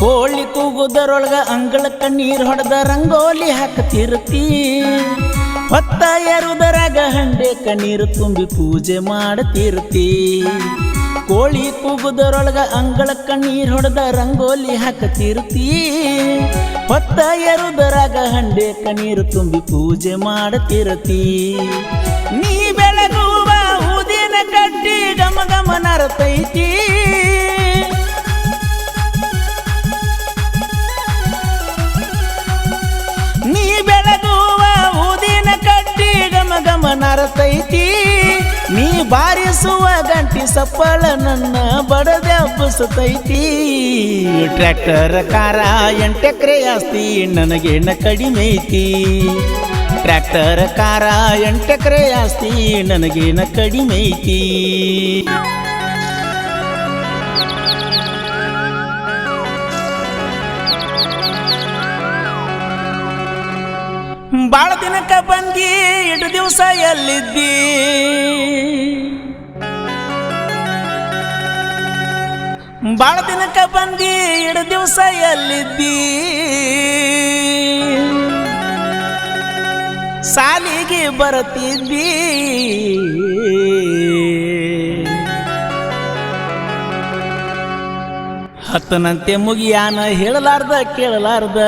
ಕೋಳಿ ಕೂಗುದರೊಳಗ ಅಂಗಳಕ್ಕ ನೀರ್ ಹೊಡೆದ ರಂಗೋಲಿ ಹಾಕತಿರ್ತಿ ಹೊತ್ತ ಎರುದರಾಗ ಹಂಡೆಕ ನೀರು ತುಂಬಿ ಪೂಜೆ ಮಾಡತಿರ್ತಿ ಕೋಳಿ ಕೂಗುದರೊಳಗ ಅಂಗಳಕ್ಕ ನೀರ್ ಹೊಡೆದ ರಂಗೋಲಿ ಹಾಕತಿರ್ತಿ ಹೊತ್ತ ಎರುದರಾಗ ಹಂಡೆಕ ನೀರು ತುಂಬಿ ಪೂಜೆ ಮಾಡತಿರ್ತಿ ನೀ ಬೆಳಗುವ ಊದಿನ ಕಡ್ಡಿ ಗಮ ಗಮ ನರತೈತಿ ನೀ ಬೆಳಗುವ ಊದಿನ ಕಡ್ಡಿ ಗಮ ಗಮ ನರತೈತಿ ನೀ ಬಾರಿಸುವ ಗಂಟಿ ಸಪ್ಪಳ ನನ್ನ ಬಡದೆ ಹಬ್ಬಸತೈತಿ ಟ್ರ್ಯಾಕ್ಟರ್ ಕಾರ 8 ಎಕರೆ ಆಸ್ತಿ ನನಗೇನ ಕಡಿಮೆ ಐತಿ ಟ್ರ್ಯಾಕ್ಟರ್ ಕಾರ 8 ಎಕರೆ ಆಸ್ತಿ ನನಗೇನ ಕಡಿಮೆ ಐತಿ ಬಾಳ ದಿನಕ್ಕ ಬಂದಿ ಇಡು ದಿವಸ ಎಲ್ಲಿದ್ದಿ ಬಾಳ ದಿನಕ್ಕ ಬಂದಿ ಇಡು ದಿವಸ ಎಲ್ಲಿದ್ದಿ ಸಾಲಿಗೆ ಬರತಿದ್ದಿ ಹತ್ತನಂತೆ ಮುಗಿಯಾನ ಹೇಳಲಾರ್ದ ಕೇಳಲಾರ್ದ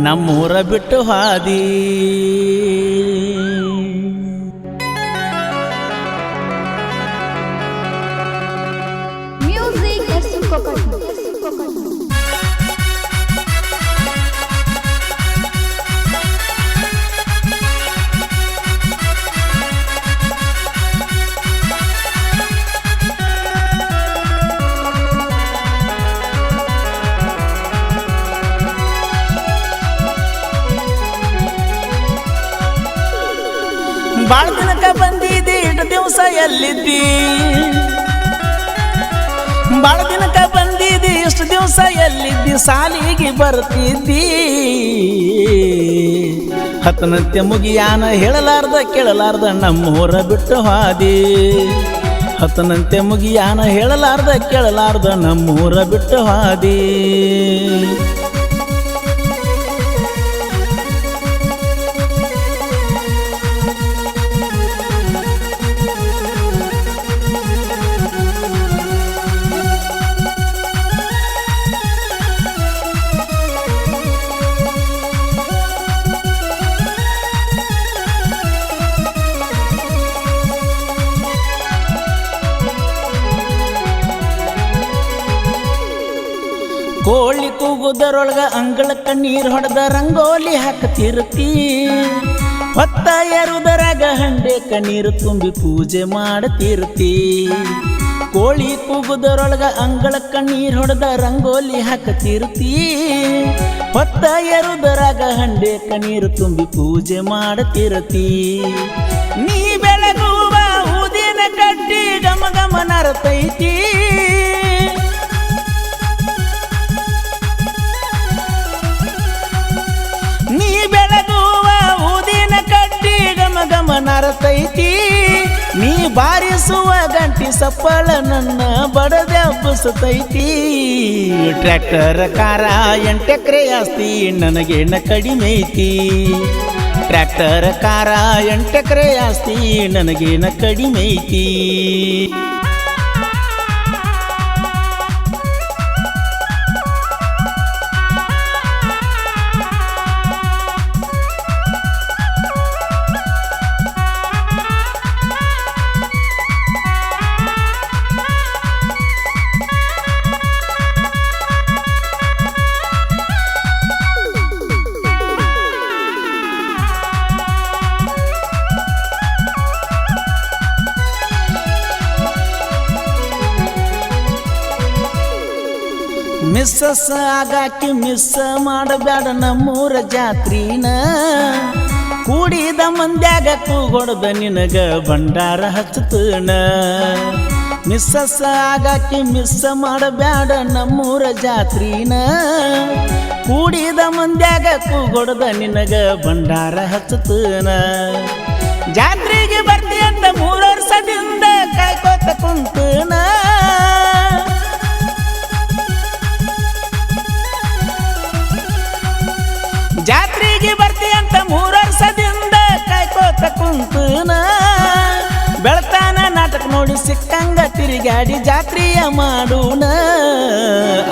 ನಮ್ಮೂರ ಬಿಟ್ಟು ಹಾದಿ ಬಾಳ ದಿನಕ್ಕ ಬಂದಿದ್ದಿ ಇಟ್ಟು ದಿವಸ ಎಲ್ಲಿದ್ದಿ ಬಾಳ ದಿನಕ್ಕ ಬಂದಿದ್ದಿ ಇಷ್ಟು ದಿವಸ ಎಲ್ಲಿದ್ದಿ ಸಾಲಿಗೆ ಬರ್ತಿದ್ದಿ ಹತ್ತನಂತೆ ಮುಗಿಯಾನ ಹೇಳಲಾರ್ದ ಕೇಳಲಾರ್ದ ನಮ್ಮೂರ ಬಿಟ್ಟು ಹಾದಿ ಹತ್ತನಂತೆ ಮುಗಿಯಾನ ಹೇಳಲಾರ್ದ ಕೇಳಲಾರ್ದ ನಮ್ಮೂರ ಬಿಟ್ಟು ಹಾದಿ ಕೋಳಿ ಕೂಗುದರೊಳಗ ಅಂಗಳಕ್ಕ ನೀರ್ ಹೊಡೆದ ರಂಗೋಲಿ ಹಾಕತಿರ್ತಿ ಹೊತ್ತ ಎರುದರಾಗ ಹಂಡೆಕ ನೀರು ತುಂಬಿ ಪೂಜೆ ಮಾಡತಿರ್ತಿ ಕೋಳಿ ಕೂಗುದರೊಳಗ ಅಂಗಳಕ್ಕ ನೀರ್ ಹೊಡೆದ ರಂಗೋಲಿ ಹಾಕತಿರ್ತಿ ಹೊತ್ತ ಎರುದರಾಗ ಹಂಡೆಕ ನೀರು ತುಂಬಿ ಪೂಜೆ ಮಾಡತಿರ್ತಿ ನೀ ಬೆಳಗುವ ಊದಿನ ಕಡ್ಡಿ ಗಮ ಗಮ ನರತೈತಿ ನೀ ಬೆಳಗುವ ಊದಿನ ಕಡ್ಡಿ ಗಮ ಗಮ ನರತೈತಿ ನೀ ಬಾರಿಸುವ ಗಂಟಿ ಸಪ್ಪಳ ನನ್ನ ಬಡದೆ ಹಬ್ಬಸತೈತಿ ಟ್ರ್ಯಾಕ್ಟರ್ ಕಾರ 8 ಎಕರೆ ಆಸ್ತಿ ನನಗೇನ ಕಡಿಮೆ ಐತಿ ಟ್ರ್ಯಾಕ್ಟರ್ ಕಾರ 8 ಎಕರೆ ಆಸ್ತಿ ನನಗೇನ ಕಡಿಮೆ ಐತಿ ಮಿಸ್ಸಸ್ ಆಗಾಕಿ ಮಿಸ್ ಮಾಡಬೇಡ ನಮ್ಮೂರ ಜಾತ್ರಿನ ಕೂಡಿದ ಮಂದ್ಯಾಗ ಕೂಗೊಡ್ದ ನಿನಗ ಭಂಡಾರ ಹಚ್ಚತನ ಮಿಸ್ಸಸ್ ಆಗಾಕಿ ಮಿಸ್ ಮಾಡಬೇಡ ನಮ್ಮೂರ ಜಾತ್ರಿನ ಕೂಡಿದ ಮಂದ್ಯಾಗ ಕೂಗೊಡ್ದ ನಿನಗ ಭಂಡಾರ ಹಚ್ಚತನ ಜಾತ್ರೆಗೆ ಬರ್ತಿ ಅಂತ 3 ವರ್ಷದಿಂದ ಕಾಯ್ಕೋತ ಕುಂತನ ಸಿಕ್ಕಂಗ ತಿರುಗಾಡಿ ಜಾತ್ರೆಯ ಮಾಡೋಣ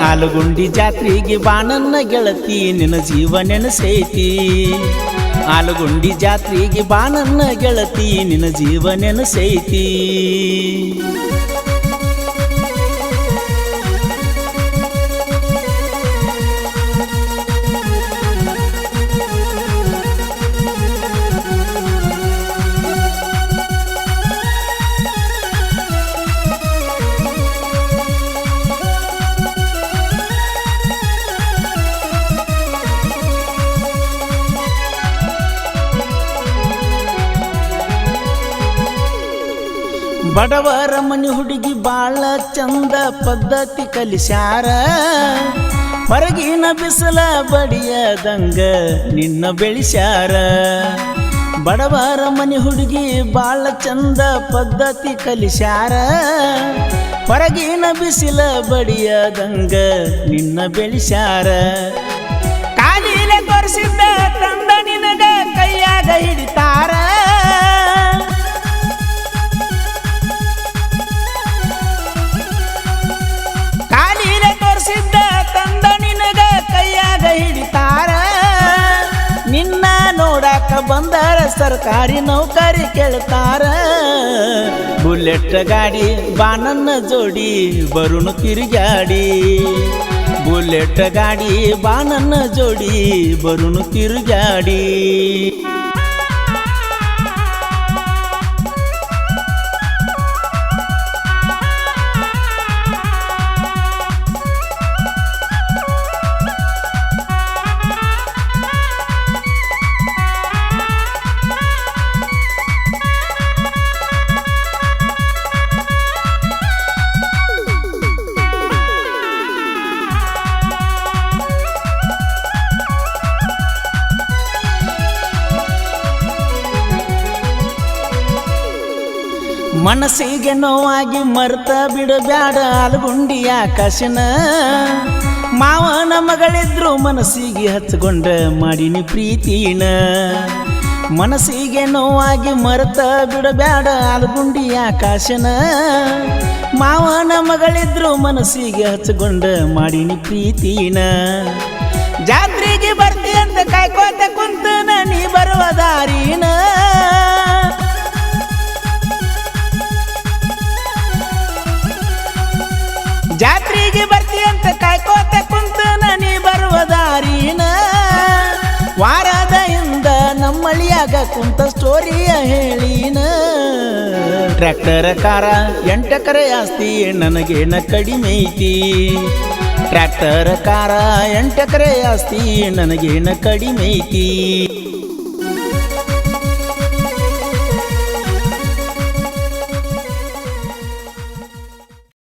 ಆಲಗುಂಡಿ ಜಾತ್ರೆಗೆ ಬಾನನ್ನ ಗೆಳತಿ ನಿನ್ನ ಜೀವ ನೆನಸೈತಿ ಆಲಗುಂಡಿ ಜಾತ್ರೆಗೆ ಬಾನನ್ನ ಗೆಳತಿ ನಿನ್ನ ಜೀವ ನೆನಸೈತಿ ಬಡವರ ಮನೆ ಹುಡುಗಿ ಬಾಳ ಚಂದ ಪದ್ಧತಿ ಕಲಿಸ್ಯಾರ ಹೊರಗಿನ ಬಿಸಿಲ ಬಡಿಯದಂಗ ನಿನ್ನ ಬೆಳೆಸ್ಯಾರ ಬಡವರ ಮನೆ ಹುಡುಗಿ ಬಾಳ ಚಂದ ಪದ್ಧತಿ ಕಲಿಸ್ಯಾರ ಹೊರಗಿನ ಬಿಸಿಲ ಬಡಿಯದಂಗ ನಿನ್ನ ಬೆಳೆಸ್ಯಾರ ಕಾಲಿಲೆ ತೋರಿಸಿದ್ದ ತಂದ ನಿನಗ ಕೈಯಾಗ ಹಿಡಿತಾರ ಹಿಡಿತಾರ ನಿನ್ನ ನೋಡಾಕ ಬಂದಾರ ಸರ್ಕಾರಿ ನೌಕರಿ ಕೇಳ್ತಾರ ಬುಲೆಟ್ ಗಾಡಿ ಬಾನನ್ನ ಜೋಡಿ ಬರುಣು ತಿರುಗಾಡಿ ಬುಲೆಟ್ ಗಾಡಿ ಬಾನನ್ನ ಜೋಡಿ ಬರುಣು ತಿರುಗಾಡಿ ಮನಸ್ಸಿಗೆ ನೋವಾಗಿ ಮರ್ತ ಬಿಡಬ್ಯಾಡ ಆಲಗುಂಡಿ ಆಕಾಶನ ಮಾವನ ಮಗಳಿದ್ರು ಮನಸ್ಸಿಗೆ ಹಚ್ಕೊಂಡ ಮಾಡಿನಿ ಪ್ರೀತಿನ ಮನಸ್ಸಿಗೆ ನೋವಾಗಿ ಮರ್ತ ಬಿಡಬ್ಯಾಡ ಆಲಗುಂಡಿ ಆಕಾಶನ ಮಾವನ ಮಗಳಿದ್ರು ಮನಸ್ಸಿಗೆ ಹಚ್ಕೊಂಡ ಮಾಡಿನಿ ಪ್ರೀತಿನ ಜಾತ್ರೆಗೆ ಬರ್ತಿ ಅಂತ ಕಾಯ್ಕೋತ ಕುಂತನ ನೀ ಬರುವ ದಾರಿನ ಜಾತ್ರೆಗೆ ಬರ್ತಿ ಅಂತ ಕಾಯ್ಕೋತ ಕುಂತನ ನೀ ಬರುವ ದಾರಿನ ವಾರದಿಂದ ನಮ್ಮಳಿಯಾಗ ಕುಂತ ಸ್ಟೋರಿಯ ಹೇಳಿನ ಟ್ರ್ಯಾಕ್ಟರ್ ಕಾರ 8 ಎಕರೆ ಆಸ್ತಿ ನನಗೇನ ಕಡಿಮೆ ಐತಿ ಟ್ರ್ಯಾಕ್ಟರ್ ಕಾರ 8 ಎಕರೆ ಆಸ್ತಿ ನನಗೇನ ಕಡಿಮೆ ಐತಿ